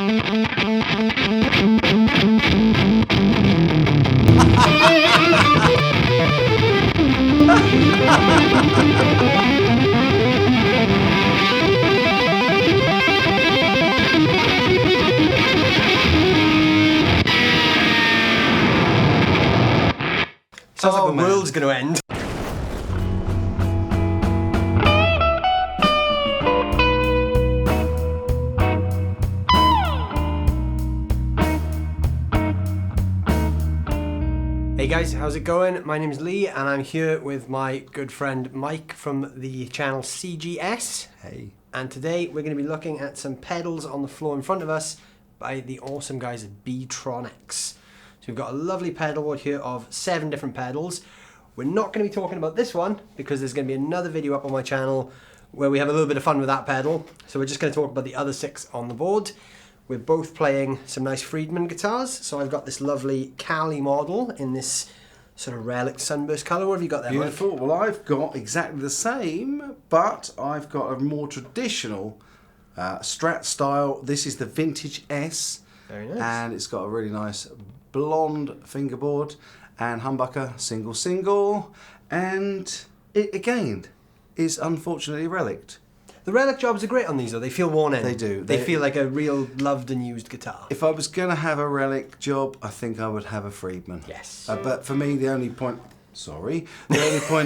Sounds like the world's going to end. Hey guys, how's it going? My name is Leigh and I'm here with my good friend Mike from the channel CGS. Hey. And today we're going to be looking at some pedals on the floor in front of us by the awesome guys at BEETRONICS. So we've got a lovely pedal board here of 7 different pedals. We're not going to be talking about this one because there's going to be another video up on my channel where we have a little bit of fun with that pedal. So we're just going to talk about the other 6 on the board. We're both playing some nice Friedman guitars. So I've got this lovely Cali model in this sort of relic sunburst colour. What have you got there, Beautiful. Mike? Well, I've got exactly the same, but I've got a more traditional Strat style. This is the Vintage S. Very nice. And it's got a really nice blonde fingerboard and humbucker, single, and it again is unfortunately relict. The relic jobs are great on these though, they feel worn in. They do. They feel like a real loved and used guitar. If I was going to have a relic job, I think I would have a Friedman. Yes. But for me, the only point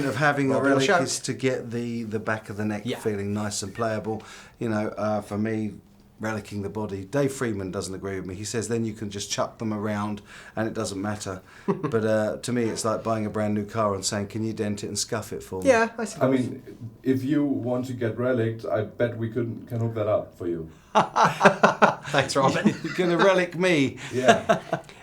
of having a relic shout. is to get the back of the neck feeling nice and playable. You know, for me, relicking the body. Dave Friedman doesn't agree with me. He says then you can just chuck them around and it doesn't matter. But to me, it's like buying a brand new car and saying, can you dent it and scuff it for me? Yeah, I suppose. I mean, if you want to get relicked, I bet we can hook that up for you. Thanks, Robin. You're going to relic me. Yeah.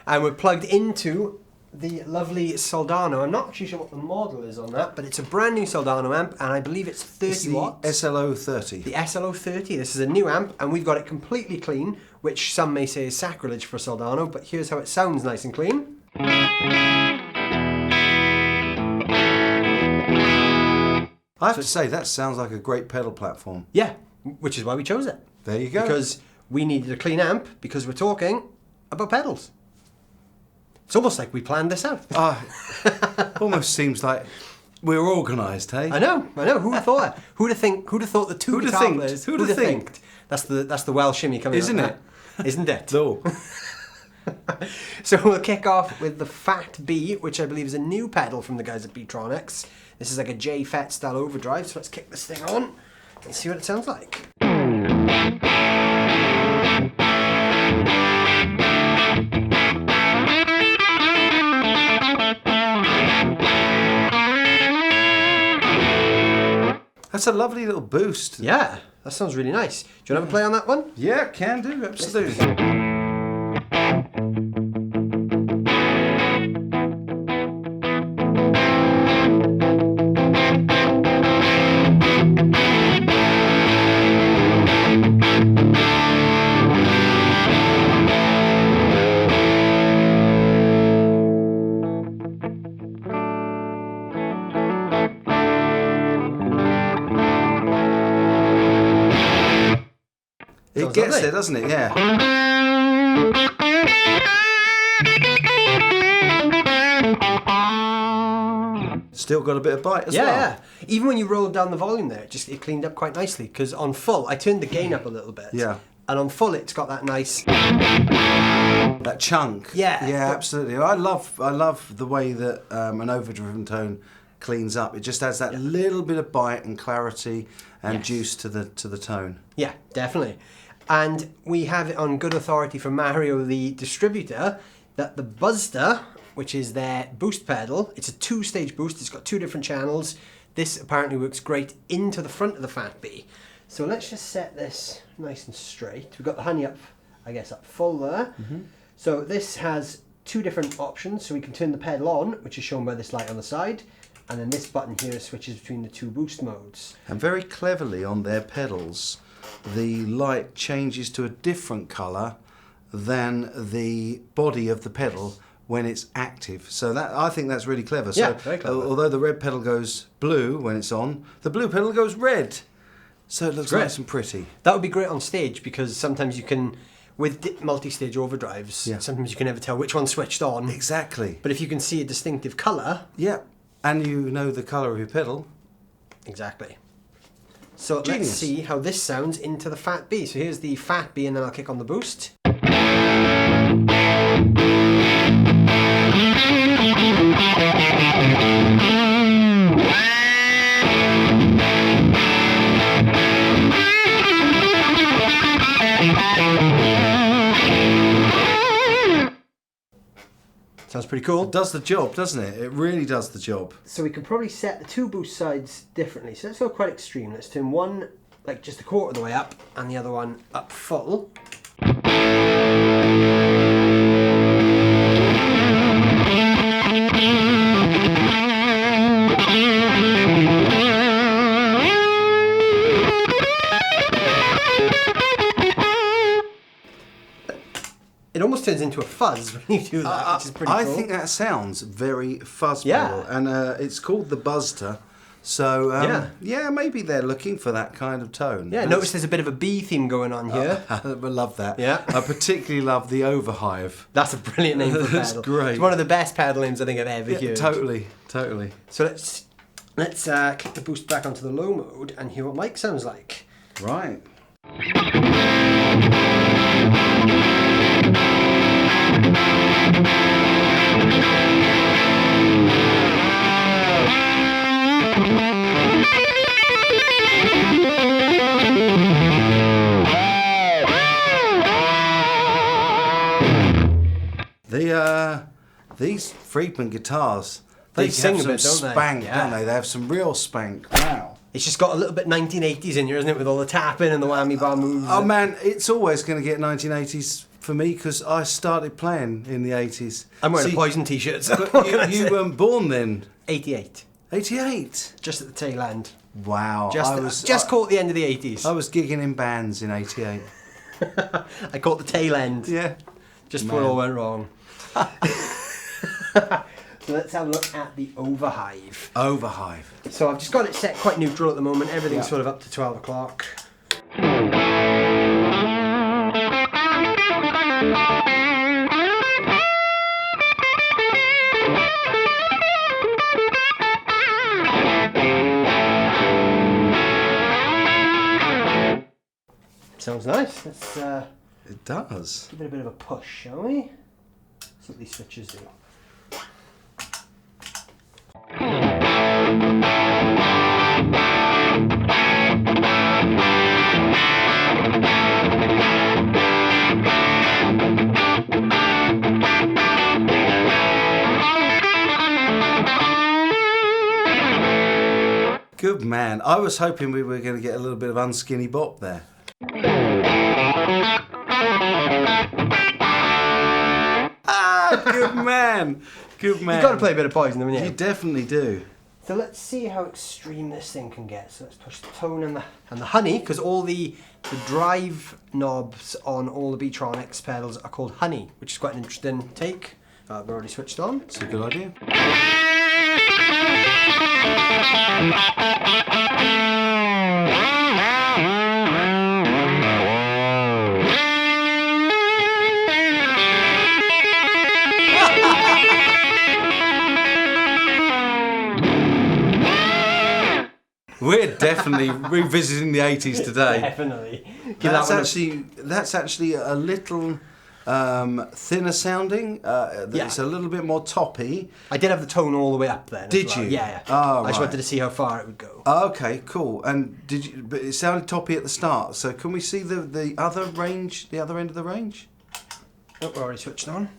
And we're plugged into the lovely Soldano. I'm not actually sure what the model is on that, but it's a brand new Soldano amp, and I believe it's 30 It's the watts. SLO30. The SLO30. This is a new amp, and we've got it completely clean, which some may say is sacrilege for Soldano, but here's how it sounds nice and clean. I have to say, that sounds like a great pedal platform. Yeah, which is why we chose it. There you go. Because we needed a clean amp, because we're talking about pedals. It's almost like we planned this out. Almost seems like we're organised, hey? I know. Who would have thought? Who'd have thought the two guitar players? Who'd have thinked? That's the Welsh shimmy coming Isn't out. Isn't it? No. So we'll kick off with the Fat Bee, which I believe is a new pedal from the guys at Beetronics. This is like a J Fat style overdrive. So let's kick this thing on and see what it sounds like. That's a lovely little boost. Yeah, that sounds really nice. Do you want to have a play on that one? Yeah, can do, absolutely. It gets lovely. there, doesn't it? Yeah. Still got a bit of bite as well. Yeah. Even when you rolled down the volume there, it cleaned up quite nicely. Because on full, I turned the gain up a little bit. Yeah. And on full, it's got that nice. That chunk. Yeah. Yeah, absolutely. I love the way that an overdriven tone cleans up. It just adds that little bit of bite and clarity and juice to the tone. Yeah, definitely. And we have it on good authority from Mario, the distributor, that the Buzzter, which is their boost pedal, it's a 2-stage boost. It's got 2 different channels. This apparently works great into the front of the Fat Bee. So let's just set this nice and straight. We've got the honey up, I guess, up full there. So this has 2 different options. So we can turn the pedal on, which is shown by this light on the side. And then this button here switches between the 2 boost modes. And very cleverly on their pedals, the light changes to a different colour than the body of the pedal when it's active. So that, I think that's really clever. Yeah, So very clever. although the red pedal goes blue when it's on, the blue pedal goes red. So it looks Great. nice and pretty. That would be great on stage because sometimes you can, with multi-stage overdrives, Yeah. sometimes you can never tell which one's switched on. Exactly. But if you can see a distinctive colour... Yeah, and you know the colour of your pedal. Exactly. So Genius. let's see how this sounds into the Fat Bee. So here's the Fat Bee, and then I'll kick on the boost. Sounds pretty cool. It does the job, doesn't it? It really does the job. So we can probably set the two boost sides differently. So let's go quite extreme. Let's turn one like just a quarter of the way up and the other one up full. It almost turns into a fuzz when you do that, which is pretty cool. I think that sounds very fuzz Yeah. pedal, and it's called the Buzzter. So yeah, maybe they're looking for that kind of tone. Yeah, notice there's a bit of a bee theme going on here. I love that. Yeah. I particularly love the Overhive. That's a brilliant name for a pedal. That's great. It's one of the best pedal names I think I've ever heard. Totally, totally. So let's kick the boost back onto the low mode and hear what Mike sounds like. Right. These Friedman guitars, They they sing have a bit, some don't they? spank, Yeah. don't they? They have some real spank. Wow. It's just got a little bit 1980s in here, isn't it, with all the tapping and the whammy bar moves. Oh man, it's always going to get 1980s for me because I started playing in the 80s. I'm wearing See, a Poison t-shirt, so but what can I you say? weren't born then. 88, 88. just at the tail end. Wow. Just caught the end of the 80s. I was gigging in bands in 88. I caught the tail end. Yeah. Just before it all went wrong. So let's have a look at the Overhive. Overhive. So I've just got it set quite neutral at the moment. Everything's Yeah. sort of up to 12 o'clock. Sounds nice. Let's It does. give it a bit of a push, shall we? See what these switches do. Good man. I was hoping we were going to get a little bit of unskinny bop there. Ah, good man. Good man. You've got to play a bit of Poison, haven't you? You definitely do. So let's see how extreme this thing can get. So let's push the tone and the honey, because all the drive knobs on all the Beetronics pedals are called honey, which is quite an interesting take. We're already switched on. It's a good idea. We're definitely revisiting the 80s today. Definitely. That's actually a little thinner sounding. It's a little bit more toppy. I did have the tone all the way up then. Did as well. you? Yeah. Oh, I just right. wanted to see how far it would go. Okay, cool. And did you? But it sounded toppy at the start. So can we see the other range, the other end of the range? Oh, we're already switched on.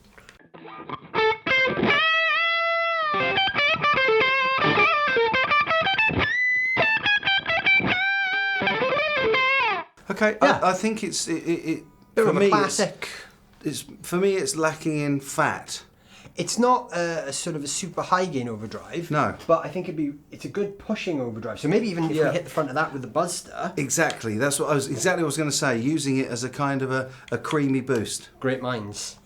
Okay, Yeah. I think it Bit for of a me classic. it's lacking in fat. It's not a sort of a super high gain overdrive. No. But I think it's a good pushing overdrive. So maybe even if we hit the front of that with the Buzzter. Exactly. That's what I was going to say. Using it as a kind of a creamy boost. Great minds.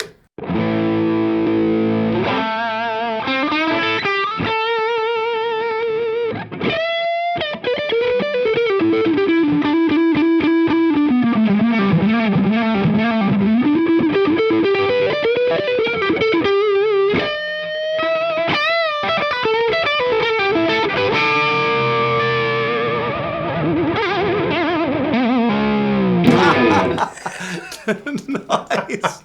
Nice.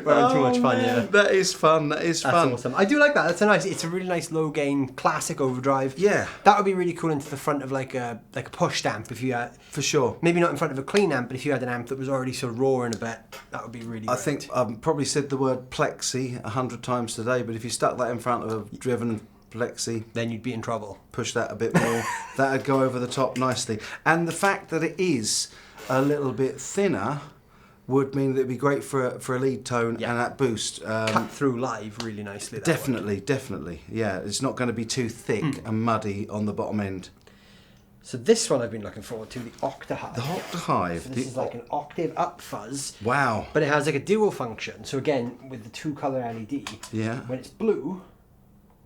We're having too much fun, yeah. That is fun. That is That's fun. awesome. I do like that. That's a nice. It's a really nice low gain classic overdrive. Yeah. That would be really cool into the front of like a push amp if you had. For sure. Maybe not in front of a clean amp, but if you had an amp that was already sort of roaring a bit, that would be really. I think I've probably said the word plexi 100 times today, but if you stuck that in front of a driven plexi, then you'd be in trouble. Push that a bit more, that'd go over the top nicely. And the fact that it is a little bit thinner would mean that it'd be great for a lead tone and that boost. Cut through live really nicely. Definitely. Yeah, it's not going to be too thick and muddy on the bottom end. So this one I've been looking forward to, the Octahive. The Octahive. So this is like an octave up fuzz. Wow. But it has like a dual function. So again, with the 2-color LED, when it's blue,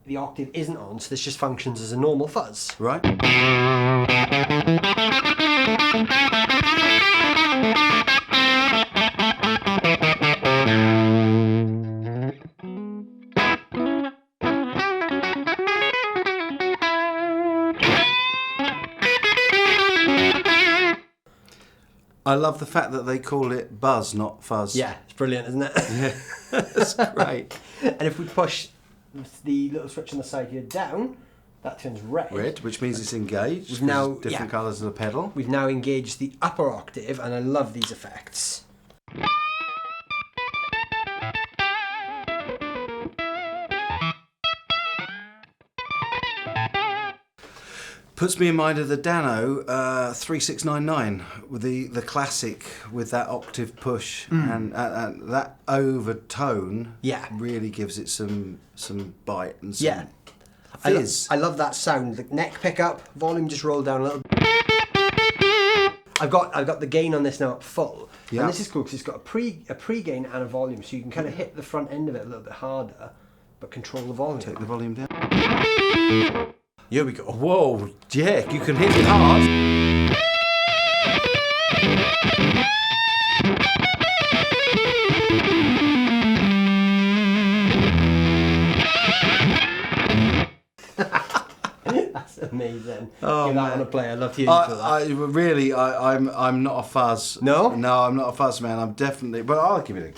the octave isn't on, so this just functions as a normal fuzz. Right. I love the fact that they call it buzz, not fuzz. Yeah, it's brilliant, isn't it? Yeah, that's great. And if we push the little switch on the side here down, that turns red. Red, which means it's engaged. We've now different colours of the pedal. We've now engaged the upper octave, and I love these effects. Puts me in mind of the Dano 3699 with the classic with that octave push and that overtone. Yeah, really gives it some bite and some fizz. I love that sound. The neck pickup, volume just rolled down a little. I've got the gain on this now at full, and this is cool because it's got a pre gain and a volume, so you can kind of hit the front end of it a little bit harder, but control the volume. Take the volume down. Here we go. Whoa, yeah, you can hit it hard. That's amazing. Oh, Give that man. one a play. I'd love to hear you for that. I'm not a fuzz. No? No, I'm not a fuzz man. I'm definitely, but I'll give it a go.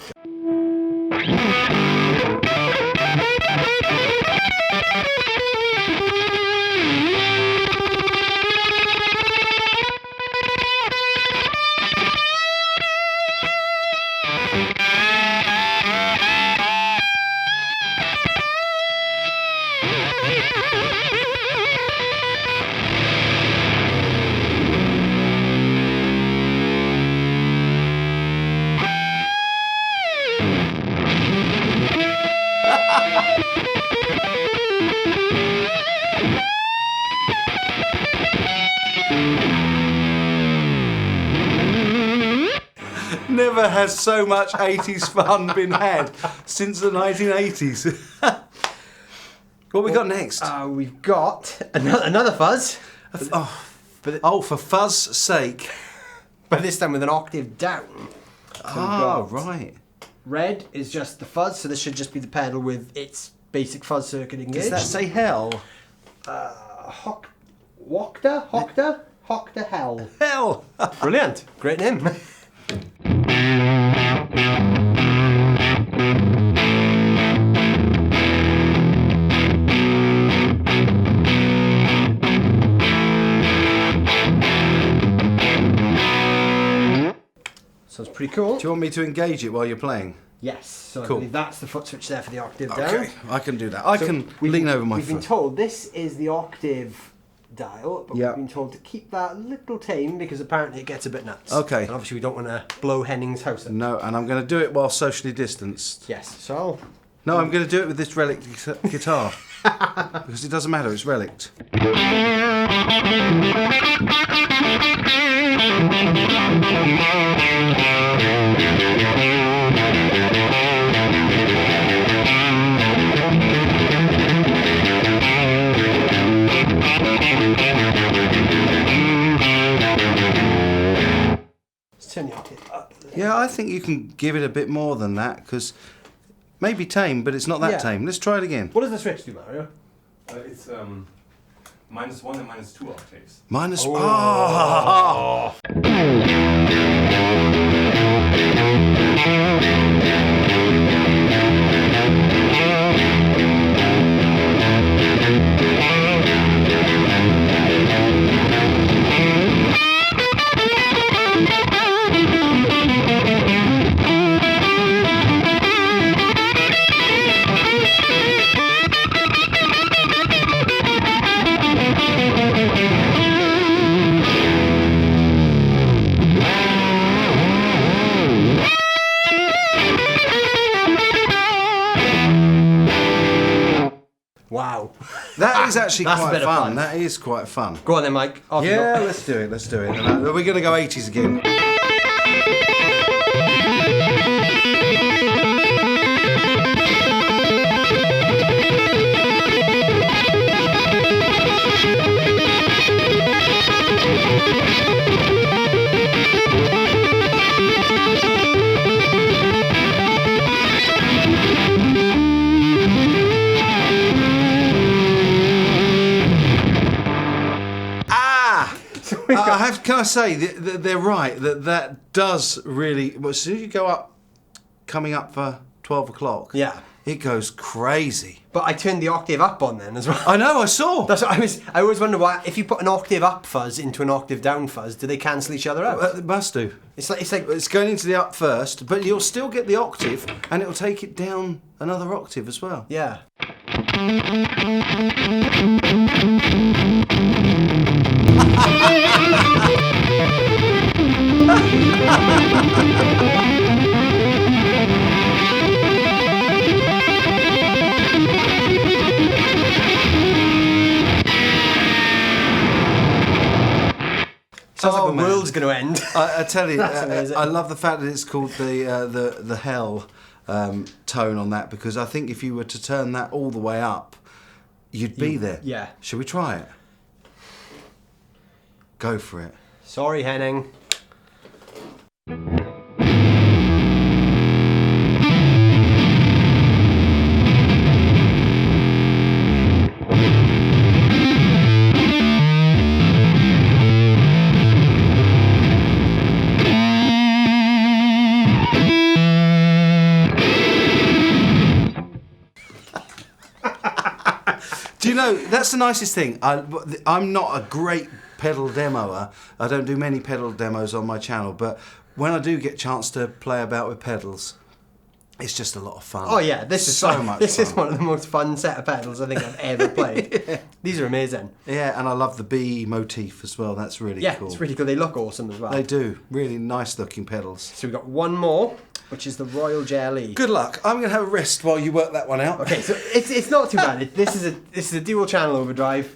Never has so much 80s fun been had since the 1980s. What we got next? We've got another fuzz. For fuzz's sake. But this time with an octave down. So right. Red is just the fuzz, so this should just be the pedal with its basic fuzz circuit engaged. Does that say hell? Whoctahell. Hell! Brilliant. Great name. Sounds pretty cool. Do you want me to engage it while you're playing? Yes. So Cool. I believe that's the foot switch there for the octave down. Okay, I can do that. I can lean over my We've foot. been told this is the octave dial, but we've been told to keep that a little tame because apparently it gets a bit nuts. Okay. And obviously we don't want to blow Henning's house up. No, and I'm going to do it while socially distanced. Yes, so... No, I'm going to do it with this relic guitar. Because it doesn't matter, it's relict. Let's turn the octave up. Yeah, I think you can give it a bit more than that, because maybe tame, but it's not that tame. Let's try it again. What does the switch do, Mario? It's -1 and -2 octaves. Minus... Oh. Wow. That is actually That's a quite bit of fun. fun. That is quite fun. Go on then, Mike. Off you Yeah, go. let's do it. Let's do it. And, we're going to go 80s again. Can I say they're right that does really. Well, as soon as you go up, coming up for 12 o'clock, Yeah. it goes crazy. But I turned the octave up on then as well. I know, I saw. That's what I always wonder why if you put an octave up fuzz into an octave down fuzz, do they cancel each other out? It must do. It's like It's going into the up first, but you'll still get the octave, and it'll take it down another octave as well. yeah. Sounds like the man. world's going to end. I tell you, That's amazing. I love the fact that it's called the hell tone on that, because I think if you were to turn that all the way up, you'd be there. Yeah. Should we try it? Go for it. Sorry, Henning. Do you know, that's the nicest thing. I'm not a great pedal demoer. I don't do many pedal demos on my channel, but when I do get a chance to play about with pedals, it's just a lot of fun. Oh yeah, this is so fun. much This fun. is one of the most fun set of pedals I think I've ever played. Yeah. These are amazing. Yeah, and I love the bee motif as well. That's really Yeah, cool. it's really cool. They look awesome as well. They do. Really nice looking pedals. So we've got one more, which is the Royal Jelly. Good luck. I'm going to have a rest while you work that one out. Okay, so it's not too bad. This is a dual channel overdrive.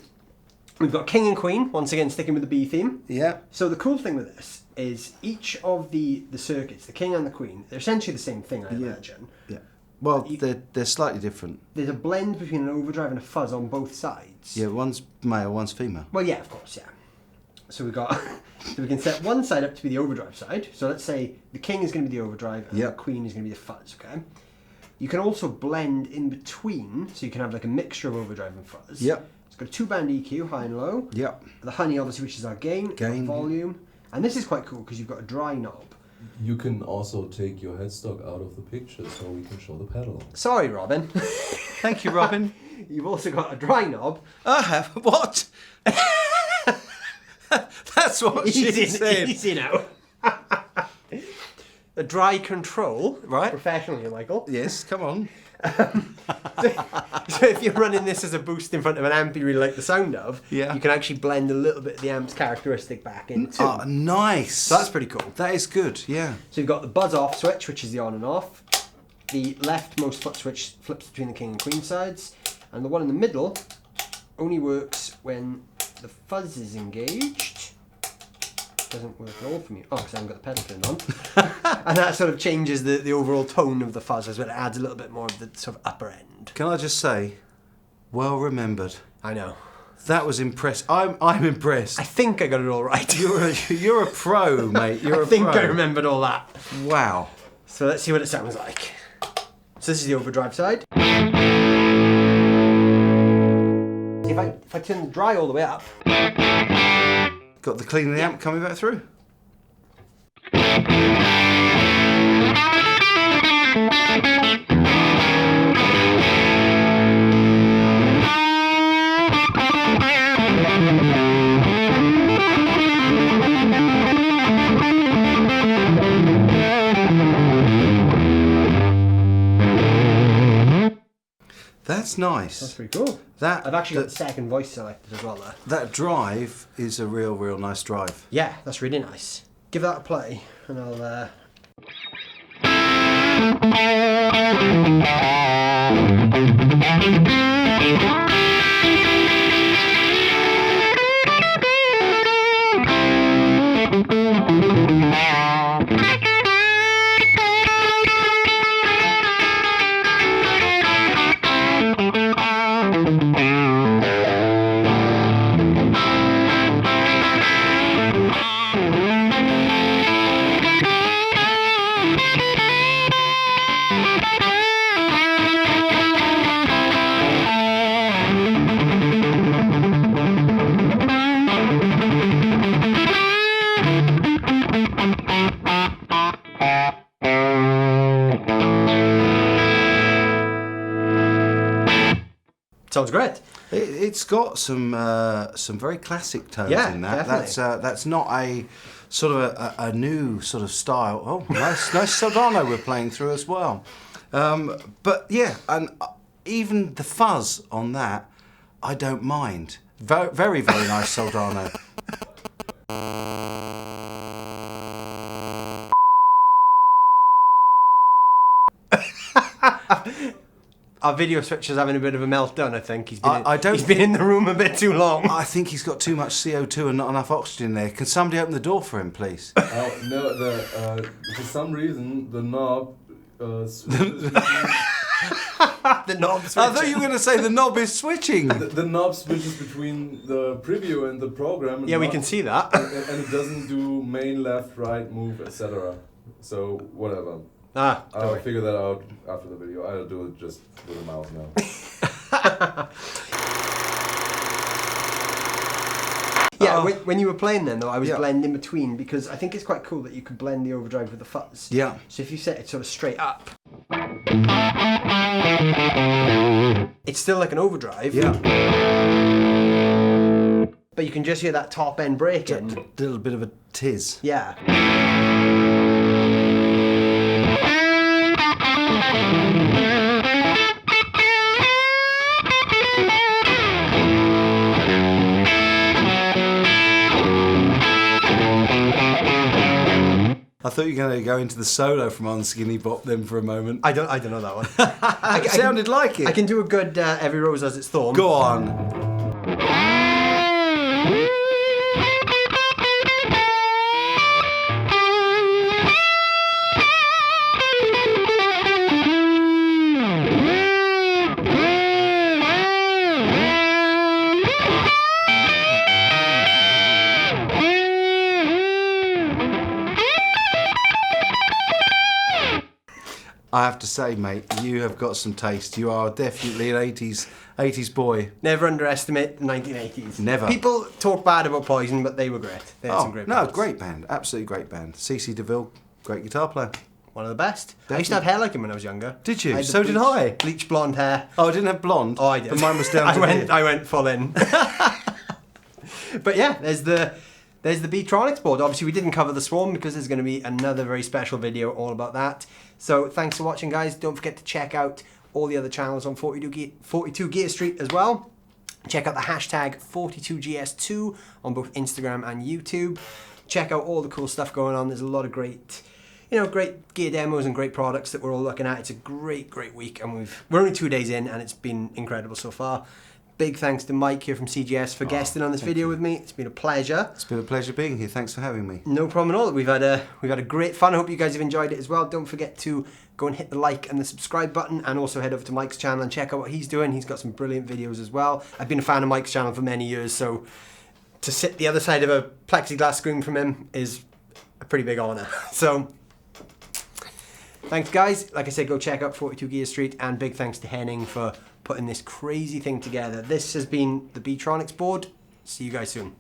We've got King and Queen, once again sticking with the B theme. Yeah. So the cool thing with this is each of the circuits, the King and the Queen, they're essentially the same thing, I imagine. Yeah. Well, they're slightly different. There's a blend between an overdrive and a fuzz on both sides. Yeah, one's male, one's female. Well, yeah, of course, yeah. So we got, so we can set one side up to be the overdrive side. So let's say the King is going to be the overdrive and the Queen is going to be the fuzz. Okay. You can also blend in between, so you can have like a mixture of overdrive and fuzz. Yep. It's got a 2-band EQ, high and low. Yep. The honey obviously, which is our gain, volume, and this is quite cool because you've got a dry knob. You can also take your headstock out of the picture so we can show the pedal. Sorry, Robin. Thank you, Robin. You've also got a dry knob. I have. What? That's what she said. Easy now. A dry control. Right. Professional here, Michael. Yes, come on. So if you're running this as a boost in front of an amp you really like the sound of, Yeah. you can actually blend a little bit of the amp's characteristic back in too. Oh, nice. So that's pretty cool. That is good, yeah. So you've got the buzz off switch, which is the on and off. The leftmost foot switch flips between the King and Queen sides. And the one in the middle only works when the fuzz is engaged. Doesn't work at all for me. Oh, because I haven't got the pedal turned on. And that sort of changes the overall tone of the fuzz as well. It adds a little bit more of the sort of upper end. Can I just say, well remembered. I know. That was impressive. I'm impressed. I think I got it all right. You're a pro, mate. You're a pro. I think I remembered all that. Wow. So let's see what it sounds like. So this is the overdrive side. If I turn the dry all the way up. Got the clean of the amp coming back through. That's nice. That's pretty cool. I've actually got the second voice selected as well there. That drive is a real nice drive. Yeah, that's really nice. Give that a play and I'll... Sounds great. It's got some very classic tones in that. Definitely. That's not a sort of a new sort of style. Oh, nice Soldano we're playing through as well. But yeah, and even the fuzz on that, I don't mind. Very nice Soldano. Our video switcher's having a bit of a meltdown, I think. He's He's been in the room a bit too long. I think he's got too much CO2 and not enough oxygen there. Can somebody open the door for him, please? Oh, no, for some reason, the knob switches The knob switcher. I thought you were going to say the knob is switching. the knob switches between the preview and the program. And Yeah, we can see that. and it doesn't do main, left, right, move, etc. So, whatever. I'll figure that out after the video. I'll do it just with a mouse now. Yeah, when you were playing then though, I was blending between because I think it's quite cool that you can blend the overdrive with the fuzz. Yeah. So if you set it sort of straight up, it's still like an overdrive. Yeah. But you can just hear that top end breaking. A little bit of a tiz. Yeah. I thought you were going to go into the solo from On Skinny Bop then for a moment. I don't know that one. It sounded like it. I can do a good Every Rose Has Its Thorn. Go on. I have to say, mate, you have got some taste. You are definitely an 80s boy. Never underestimate the 1980s. Never. People talk bad about Poison, but they were great. They had some great bands. Great band. Absolutely great band. CC DeVille, great guitar player. One of the best. Definitely. I used to have hair like him when I was younger. Did you? So did I. Bleach blonde hair. Oh, I didn't have blonde. Oh, I did. But mine was down to here. I went full in. But yeah, there's the Beetronics board. Obviously, we didn't cover the Swarm because there's going to be another very special video all about that. So thanks for watching, guys. Don't forget to check out all the other channels on 42 Gear Street as well. Check out the hashtag 42GS2 on both Instagram and YouTube. Check out all the cool stuff going on. There's a lot of great, great gear demos and great products that we're all looking at. It's a great week, and we're only 2 days in, and it's been incredible so far. Big thanks to Mike here from CGS for guesting on this video with me. It's been a pleasure. It's been a pleasure being here. Thanks for having me. No problem at all. We've had a great fun. I hope you guys have enjoyed it as well. Don't forget to go and hit the like and the subscribe button, and also head over to Mike's channel and check out what he's doing. He's got some brilliant videos as well. I've been a fan of Mike's channel for many years, so to sit the other side of a plexiglass screen from him is a pretty big honour. So thanks, guys. Like I said, go check out 42 Gear Street, and big thanks to Henning for putting this crazy thing together. This has been the Beetronics board. See you guys soon.